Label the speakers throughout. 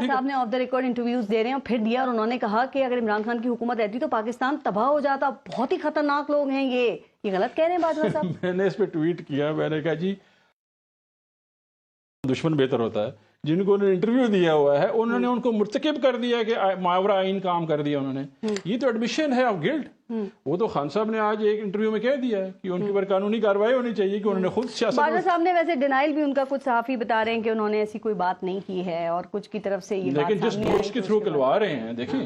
Speaker 1: صاحب نے of the record interviews دے رہے ہیں، پھر دیا، اور انہوں نے کہا کہ اگر عمران خان کی حکومت رہتی تو پاکستان تباہ ہو جاتا، بہت ہی خطرناک لوگ ہیں یہ غلط کہہ رہے ہیں باجوہ صاحب؟
Speaker 2: میں نے اس پہ ٹویٹ کیا، میں نے کہا جی دشمن بہتر ہوتا ہے، جن کو انہوں نے انٹرویو دیا ہوا ہے انہوں نے ان کو مرتکب کر دیا کہ ماورا آئین کام کر دیا انہوں نے، یہ تو ایڈمیشن ہے آف گلٹ۔ وہ تو خان صاحب نے آج ایک انٹرویو میں کہہ دیا ہے کہ ان کے اوپر قانونی کارروائی ہونی چاہیے کہ انہوں نے خود سیاست۔
Speaker 1: باجوہ صاحب نے ویسے ڈینائل بھی ان کا کچھ صحافی بتا رہے ہیں کہ انہوں نے ایسی کوئی بات نہیں کی ہے، اور کچھ کی طرف سے یہ بات
Speaker 2: لیکن جس دوست کے تھرو کلوا رہے ہیں، دیکھیں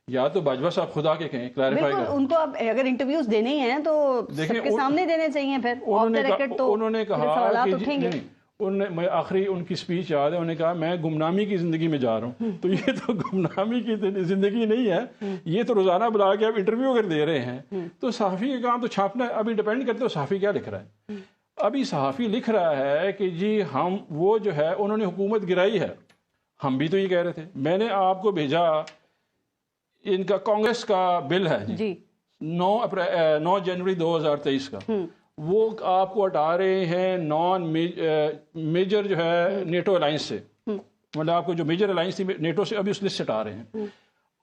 Speaker 2: یا تو باجوہ صاحب خدا کے کہیں کلیریفائی کریں،
Speaker 1: ان کو اب اگر انٹرویوز دینے ہی ہیں تو سب کے سامنے دینے چاہیے، پھر آف دا ریکارڈ تو
Speaker 2: انہوں نے کہا
Speaker 1: سوالات اٹھیں گے۔
Speaker 2: میں آخری ان کی سپیچ یاد ہے، انہوں نے کہا میں گمنامی کی زندگی میں جا رہا ہوں، تو یہ تو گمنامی کی زندگی نہیں ہے، یہ تو روزانہ بلا کے آپ انٹرویو اگر دے رہے ہیں تو صحافی کا کام تو چھاپنا ہے۔ ابھی ڈیپینڈ کرتے ہو صحافی کیا لکھ رہا ہے۔ ابھی صحافی لکھ رہا ہے کہ جی ہم وہ جو ہے انہوں نے حکومت گرائی ہے، ہم بھی تو یہ کہہ رہے تھے۔ میں نے آپ کو بھیجا ان کا کانگریس کا بل ہے جی 9 جنوری 2023 کا، وہ آپ کو ہٹا رہے ہیں نان میجر جو ہے نیٹو الائنس سے، مطلب آپ کو جو میجر الائنس تھی نیٹو سے ابھی اس لسٹ سے ہٹا رہے ہیں۔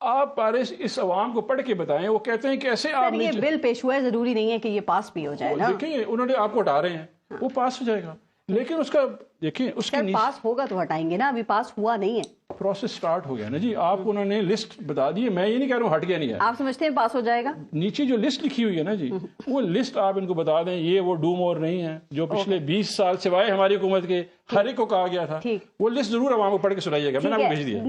Speaker 2: آپ پارس اس عوام کو پڑھ کے بتائیں، وہ کہتے ہیں کیسے آپ
Speaker 1: یہ بل پیش ہوا ہے، ضروری نہیں ہے کہ یہ پاس بھی ہو جائے نا۔
Speaker 2: دیکھیں انہوں نے آپ کو ہٹا رہے ہیں، وہ پاس ہو جائے گا، لیکن اس کا دیکھیں اس کی
Speaker 1: پاس ہوگا تو ہٹائیں گے نا، ابھی پاس ہوا نہیں ہے،
Speaker 2: پروسیس سٹارٹ ہو گیا نا جی۔ آپ کو انہوں نے لسٹ بتا دی ہے، میں یہ نہیں کہہ رہا ہوں ہٹ گیا نہیں ہے،
Speaker 1: آپ سمجھتے ہیں پاس ہو جائے گا؟
Speaker 2: نیچے جو لسٹ لکھی ہوئی ہے نا جی، وہ لسٹ آپ ان کو بتا دیں، یہ وہ ڈوم اور نہیں ہے جو پچھلے 20 سال سوائے ہماری حکومت کے ہر ایک کو کہا گیا تھا، وہ لسٹ ضرور عوام کو پڑھ کے سنائیے گا، میں نے آپ کو بھیج دیا۔